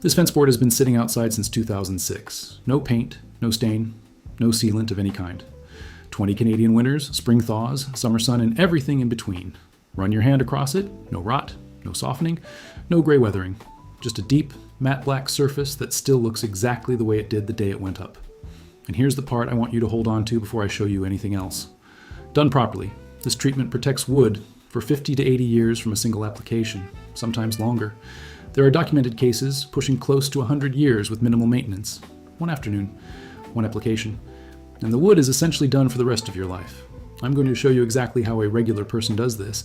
This fence board has been sitting outside since 2006. No paint, no stain, no sealant of any kind. 20 Canadian winters, spring thaws, summer sun, and everything in between. Run your hand across it, no rot, no softening, no gray weathering. Just a deep, matte black surface that still looks exactly the way it did the day it went up. And here's the part I want you to hold on to before I show you anything else. Done properly, this treatment protects wood for 50 to 80 years from a single application, sometimes longer. There are documented cases pushing close to 100 years with minimal maintenance. One afternoon, one application. And the wood is essentially done for the rest of your life. I'm going to show you exactly how a regular person does this.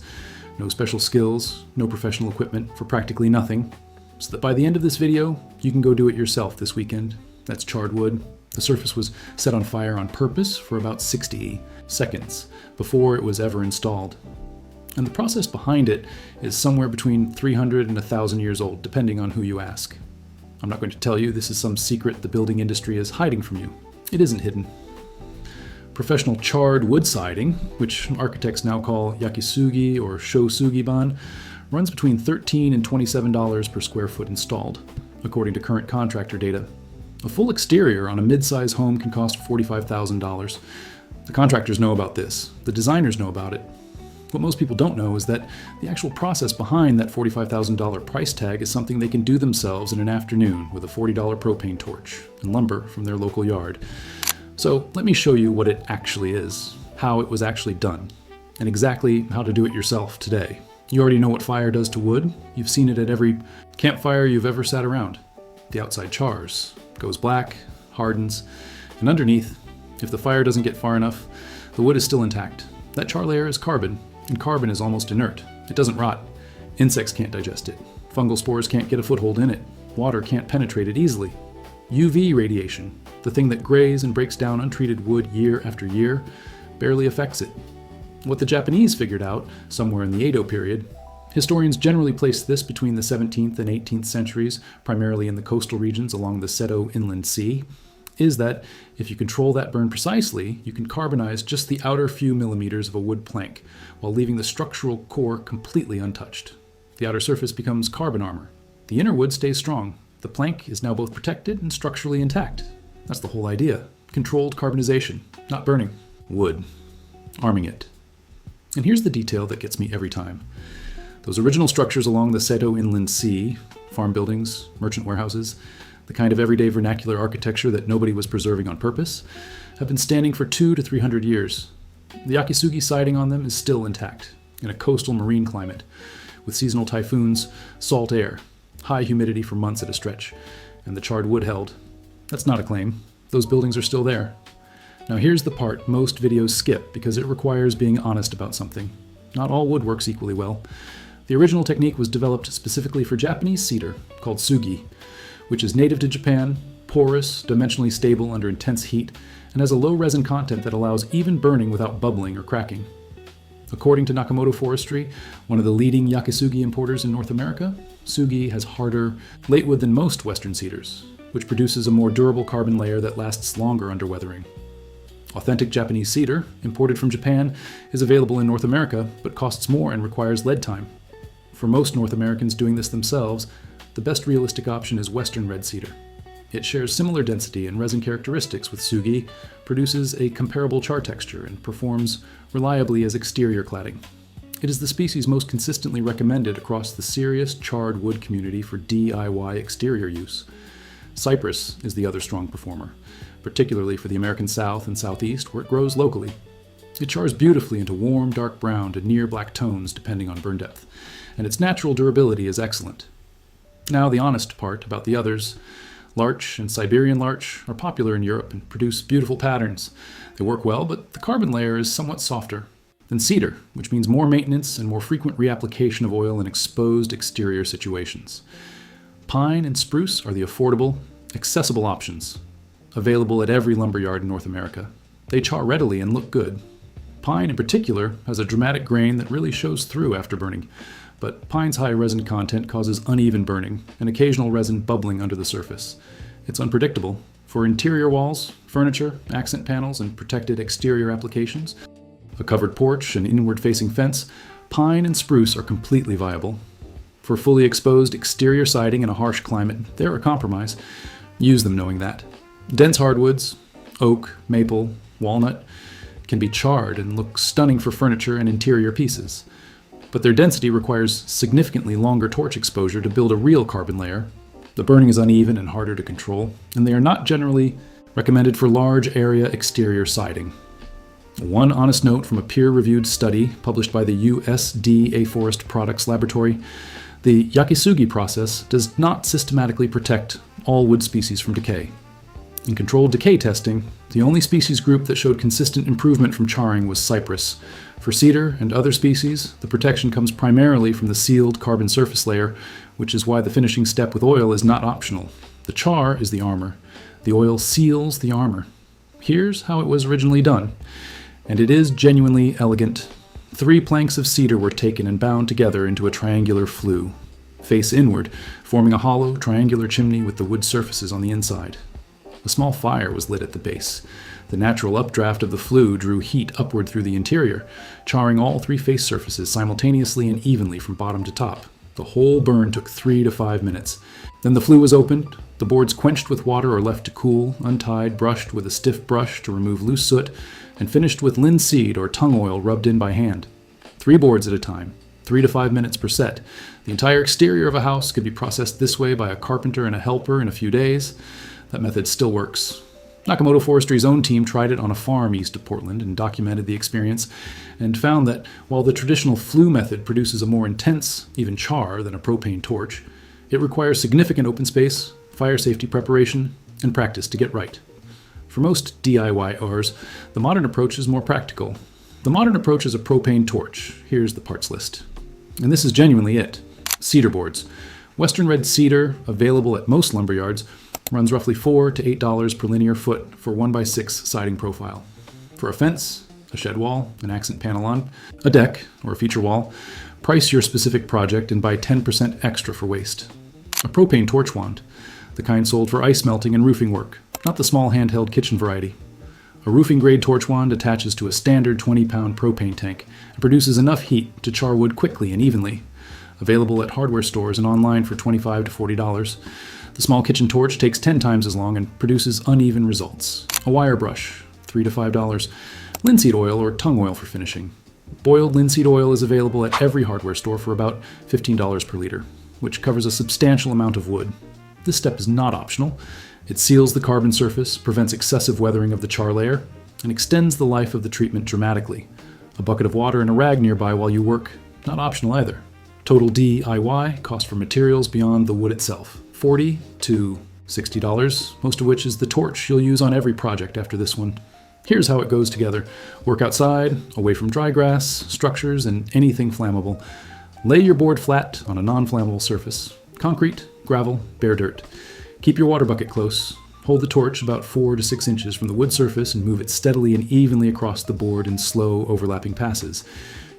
No special skills, no professional equipment, for practically nothing. So that by the end of this video, you can go do it yourself this weekend. That's charred wood. The surface was set on fire on purpose for about 60 seconds before it was ever installed. And the process behind it is somewhere between 300 and 1,000 years old, depending on who you ask. I'm not going to tell you this is some secret the building industry is hiding from you. It isn't hidden. Professional charred wood siding, which architects now call Yakisugi or Shou Sugi Ban, runs between $13 and $27 per square foot installed, according to current contractor data. A full exterior on a mid-size home can cost $45,000. The contractors know about this. The designers know about it. What most people don't know is that the actual process behind that $45,000 price tag is something they can do themselves in an afternoon with a $40 propane torch and lumber from their local yard. So let me show you what it actually is, how it was actually done, and exactly how to do it yourself today. You already know what fire does to wood. You've seen it at every campfire you've ever sat around. The outside chars, goes black, hardens, and underneath, if the fire doesn't get far enough, the wood is still intact. That char layer is carbon, and carbon is almost inert. It doesn't rot. Insects can't digest it. Fungal spores can't get a foothold in it. Water can't penetrate it easily. UV radiation, the thing that grays and breaks down untreated wood year after year, barely affects it. What the Japanese figured out, somewhere in the Edo period, historians generally place this between the 17th and 18th centuries, primarily in the coastal regions along the Seto Inland Sea, is that if you control that burn precisely, you can carbonize just the outer few millimeters of a wood plank, while leaving the structural core completely untouched. The outer surface becomes carbon armor. The inner wood stays strong. The plank is now both protected and structurally intact. That's the whole idea. Controlled carbonization, not burning. Wood. Arming it. And here's the detail that gets me every time. Those original structures along the Seto Inland Sea, farm buildings, merchant warehouses, the kind of everyday vernacular architecture that nobody was preserving on purpose, have been standing for 200 to 300 years. The Yakisugi siding on them is still intact, in a coastal marine climate, with seasonal typhoons, salt air, high humidity for months at a stretch, and the charred wood held. That's not a claim. Those buildings are still there. Now here's the part most videos skip because it requires being honest about something. Not all wood works equally well. The original technique was developed specifically for Japanese cedar, called sugi, which is native to Japan, porous, dimensionally stable under intense heat, and has a low resin content that allows even burning without bubbling or cracking. According to Nakamoto Forestry, one of the leading Yakisugi importers in North America, sugi has harder, late wood than most Western cedars, which produces a more durable carbon layer that lasts longer under weathering. Authentic Japanese cedar, imported from Japan, is available in North America, but costs more and requires lead time. For most North Americans doing this themselves, the best realistic option is Western red cedar. It shares similar density and resin characteristics with sugi, produces a comparable char texture, and performs reliably as exterior cladding. It is the species most consistently recommended across the serious charred wood community for DIY exterior use. Cypress is the other strong performer, particularly for the American South and Southeast, where it grows locally. It chars beautifully into warm, dark brown to near black tones depending on burn depth, and its natural durability is excellent. Now the honest part about the others. Larch and Siberian larch are popular in Europe and produce beautiful patterns. They work well, but the carbon layer is somewhat softer than cedar, which means more maintenance and more frequent reapplication of oil in exposed exterior situations. Pine and spruce are the affordable, accessible options, available at every lumberyard in North America. They char readily and look good. Pine in particular has a dramatic grain that really shows through after burning, but pine's high resin content causes uneven burning and occasional resin bubbling under the surface. It's unpredictable. For interior walls, furniture, accent panels, and protected exterior applications, a covered porch and inward-facing fence, pine and spruce are completely viable. For fully exposed exterior siding in a harsh climate, they're a compromise. Use them knowing that. Dense hardwoods, oak, maple, walnut, can be charred and look stunning for furniture and interior pieces. But their density requires significantly longer torch exposure to build a real carbon layer. The burning is uneven and harder to control, and they are not generally recommended for large area exterior siding. One honest note from a peer-reviewed study published by the USDA Forest Products Laboratory: the Yakisugi process does not systematically protect all wood species from decay. In controlled decay testing, the only species group that showed consistent improvement from charring was cypress. For cedar and other species, the protection comes primarily from the sealed carbon surface layer, which is why the finishing step with oil is not optional. The char is the armor. The oil seals the armor. Here's how it was originally done, and it is genuinely elegant. 3 planks of cedar were taken and bound together into a triangular flue, face inward, forming a hollow, triangular chimney with the wood surfaces on the inside. A small fire was lit at the base. The natural updraft of the flue drew heat upward through the interior, charring all 3 face surfaces simultaneously and evenly from bottom to top. The whole burn took 3 to 5 minutes. Then the flue was opened, the boards quenched with water or left to cool, untied, brushed with a stiff brush to remove loose soot, and finished with linseed or tung oil rubbed in by hand. 3 boards at a time, 3 to 5 minutes per set. The entire exterior of a house could be processed this way by a carpenter and a helper in a few days. That method still works. Nakamoto Forestry's own team tried it on a farm east of Portland and documented the experience, and found that while the traditional flue method produces a more intense, even char, than a propane torch, it requires significant open space, fire safety preparation, and practice to get right. For most DIYers, the modern approach is more practical. The modern approach is a propane torch. Here's the parts list. And this is genuinely it. Cedar boards. Western red cedar, available at most lumberyards, runs roughly $4 to $8 per linear foot for 1x6 siding profile. For a fence, a shed wall, an accent panel a deck, or a feature wall, price your specific project and buy 10% extra for waste. A propane torch wand, the kind sold for ice melting and roofing work, not the small handheld kitchen variety. A roofing-grade torch wand attaches to a standard 20-pound propane tank and produces enough heat to char wood quickly and evenly. Available at hardware stores and online for $25 to $40. The small kitchen torch takes 10 times as long and produces uneven results. A wire brush, $3 to $5. Linseed oil or tung oil for finishing. Boiled linseed oil is available at every hardware store for about $15 per liter, which covers a substantial amount of wood. This step is not optional. It seals the carbon surface, prevents excessive weathering of the char layer, and extends the life of the treatment dramatically. A bucket of water and a rag nearby while you work, not optional either. Total DIY, cost for materials beyond the wood itself, $40 to $60, most of which is the torch you'll use on every project after this one. Here's how it goes together. Work outside, away from dry grass, structures, and anything flammable. Lay your board flat on a non-flammable surface. Concrete, gravel, bare dirt. Keep your water bucket close. Hold the torch about 4 to 6 inches from the wood surface and move it steadily and evenly across the board in slow, overlapping passes.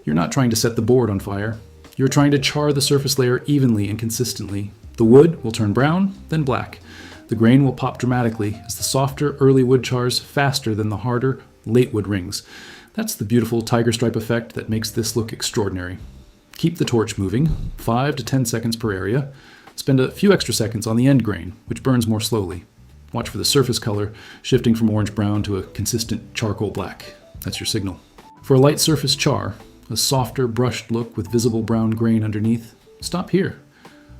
You're not trying to set the board on fire. You're trying to char the surface layer evenly and consistently. The wood will turn brown, then black. The grain will pop dramatically as the softer early wood chars faster than the harder late wood rings. That's the beautiful tiger stripe effect that makes this look extraordinary. Keep the torch moving, 5 to 10 seconds per area. Spend a few extra seconds on the end grain, which burns more slowly. Watch for the surface color shifting from orange-brown to a consistent charcoal black. That's your signal. For a light surface char, a softer brushed look with visible brown grain underneath, stop here.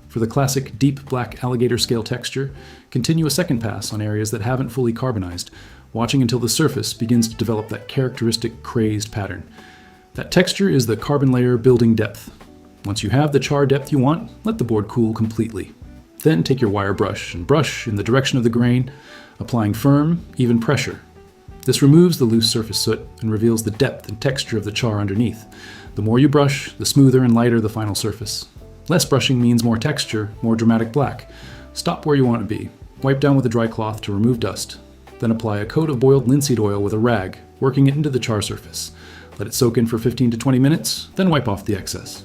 For the classic deep black alligator scale texture, continue a second pass on areas that haven't fully carbonized, watching until the surface begins to develop that characteristic crazed pattern. That texture is the carbon layer building depth. Once you have the char depth you want, let the board cool completely. Then take your wire brush and brush in the direction of the grain, applying firm, even pressure. This removes the loose surface soot and reveals the depth and texture of the char underneath. The more you brush, the smoother and lighter the final surface. Less brushing means more texture, more dramatic black. Stop where you want to be. Wipe down with a dry cloth to remove dust. Then apply a coat of boiled linseed oil with a rag, working it into the char surface. Let it soak in for 15 to 20 minutes, then wipe off the excess.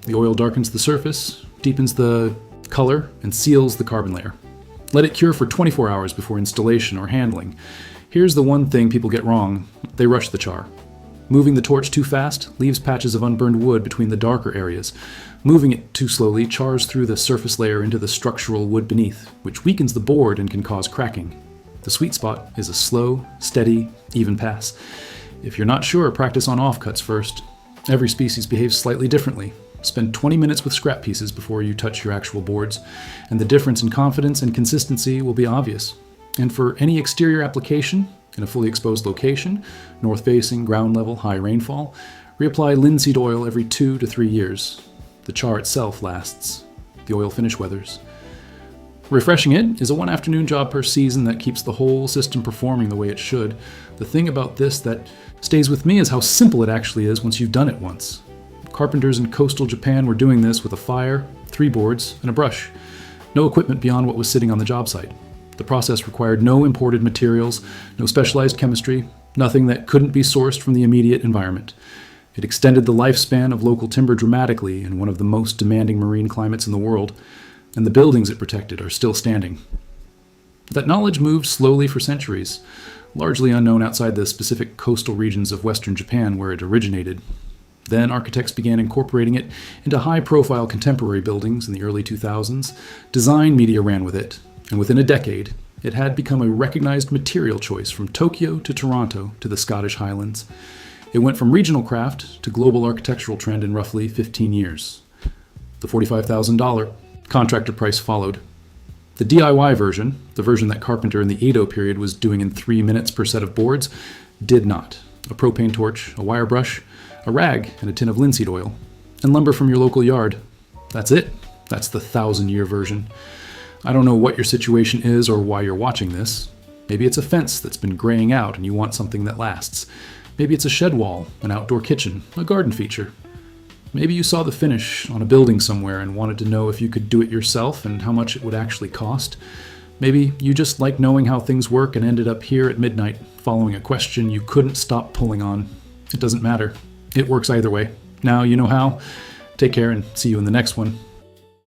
The oil darkens the surface, deepens the color, and seals the carbon layer. Let it cure for 24 hours before installation or handling. Here's the one thing people get wrong: they rush the char. Moving the torch too fast leaves patches of unburned wood between the darker areas. Moving it too slowly chars through the surface layer into the structural wood beneath, which weakens the board and can cause cracking. The sweet spot is a slow, steady, even pass. If you're not sure, practice on offcuts first. Every species behaves slightly differently. Spend 20 minutes with scrap pieces before you touch your actual boards, and the difference in confidence and consistency will be obvious. And for any exterior application, in a fully exposed location, north-facing, ground level, high rainfall, reapply linseed oil every 2 to 3 years. The char itself lasts. The oil finish weathers. Refreshing it is a one-afternoon job per season that keeps the whole system performing the way it should. The thing about this that stays with me is how simple it actually is once you've done it once. Carpenters in coastal Japan were doing this with a fire, 3 boards, and a brush. No equipment beyond what was sitting on the job site. The process required no imported materials, no specialized chemistry, nothing that couldn't be sourced from the immediate environment. It extended the lifespan of local timber dramatically in one of the most demanding marine climates in the world, and the buildings it protected are still standing. That knowledge moved slowly for centuries, largely unknown outside the specific coastal regions of western Japan where it originated. Then architects began incorporating it into high-profile contemporary buildings in the early 2000s. Design media ran with it, and within a decade, it had become a recognized material choice from Tokyo to Toronto to the Scottish Highlands. It went from regional craft to global architectural trend in roughly 15 years. The $45,000 contractor price followed. The DIY version, the version that Carpenter in the Edo period was doing in 3 minutes per set of boards, did not. A propane torch, a wire brush, a rag, and a tin of linseed oil, and lumber from your local yard. That's it. That's the 1,000-year version. I don't know what your situation is or why you're watching this. Maybe it's a fence that's been graying out and you want something that lasts. Maybe it's a shed wall, an outdoor kitchen, a garden feature. Maybe you saw the finish on a building somewhere and wanted to know if you could do it yourself and how much it would actually cost. Maybe you just like knowing how things work and ended up here at midnight following a question you couldn't stop pulling on. It doesn't matter. It works either way. Now you know how. Take care and see you in the next one.